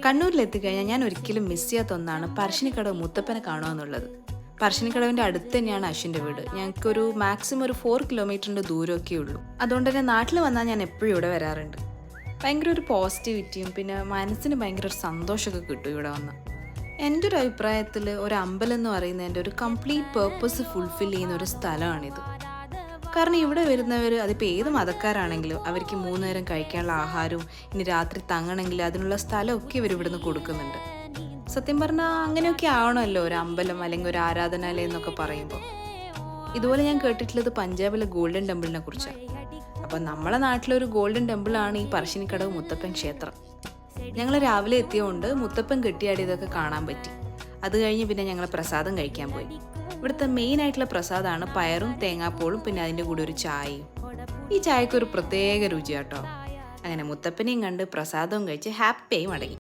കണ്ണൂരിലെത്തിക്കഴിഞ്ഞാൽ ഞാൻ ഒരിക്കലും മിസ് ചെയ്യാത്ത ഒന്നാണ് പറശ്ശിനിക്കടവ് മുത്തപ്പനെ കാണുക എന്നുള്ളത്. പറശ്ശിനിക്കടവിൻ്റെ അടുത്ത് തന്നെയാണ് അശ്വിൻ്റെ വീട്. ഞങ്ങൾക്കൊരു മാക്സിമം ഒരു 4 കിലോമീറ്ററിൻ്റെ ദൂരമൊക്കെ ഉള്ളൂ. അതുകൊണ്ട് തന്നെ നാട്ടിൽ വന്നാൽ ഞാൻ എപ്പോഴും ഇവിടെ വരാറുണ്ട്. ഭയങ്കര ഒരു പോസിറ്റിവിറ്റിയും പിന്നെ മനസ്സിന് ഭയങ്കര ഒരു സന്തോഷമൊക്കെ കിട്ടും ഇവിടെ വന്ന്. എൻ്റെ ഒരു അഭിപ്രായത്തിൽ ഒരു അമ്പലം എന്ന് പറയുന്നതിൻ്റെ ഒരു കംപ്ലീറ്റ് പേർപ്പസ് ഫുൾഫിൽ ചെയ്യുന്ന ഒരു സ്ഥലമാണിത്. കാരണം ഇവിടെ വരുന്നവർ അതിപ്പോൾ ഏത് മതക്കാരാണെങ്കിലും അവർക്ക് 3 നേരം കഴിക്കാനുള്ള ആഹാരവും ഇനി രാത്രി തങ്ങണമെങ്കിൽ അതിനുള്ള സ്ഥലമൊക്കെ ഇവർ ഇവിടുന്ന് കൊടുക്കുന്നുണ്ട്. സത്യം പറഞ്ഞാൽ അങ്ങനെയൊക്കെ ആവണമല്ലോ ഒരു അമ്പലം അല്ലെങ്കിൽ ഒരു ആരാധനാലയം എന്നൊക്കെ പറയുമ്പോൾ. ഇതുപോലെ ഞാൻ കേട്ടിട്ടുള്ളത് പഞ്ചാബിലെ ഗോൾഡൻ ടെമ്പിളിനെ കുറിച്ചാണ്. അപ്പം നമ്മളെ നാട്ടിലൊരു ഗോൾഡൻ ടെമ്പിളാണ് ഈ പറശ്ശിനിക്കടവ് മുത്തപ്പൻ ക്ഷേത്രം. ഞങ്ങൾ രാവിലെ എത്തിയതുകൊണ്ട് മുത്തപ്പൻ കെട്ടിയാടിയതൊക്കെ കാണാൻ പറ്റി. അത് കഴിഞ്ഞ് പിന്നെ ഞങ്ങൾ പ്രസാദം കഴിക്കാൻ പോയി. ഇവിടുത്തെ മെയിൻ ആയിട്ടുള്ള പ്രസാദമാണ് പയറും തേങ്ങാപ്പോളും പിന്നെ അതിൻ്റെ കൂടെ ഒരു ചായയും. ഈ ചായക്ക് ഒരു പ്രത്യേക രുചിയാട്ടോ. അങ്ങനെ മുത്തപ്പനെയും കണ്ട് പ്രസാദവും കഴിച്ച് ഹാപ്പിയായി മടങ്ങി.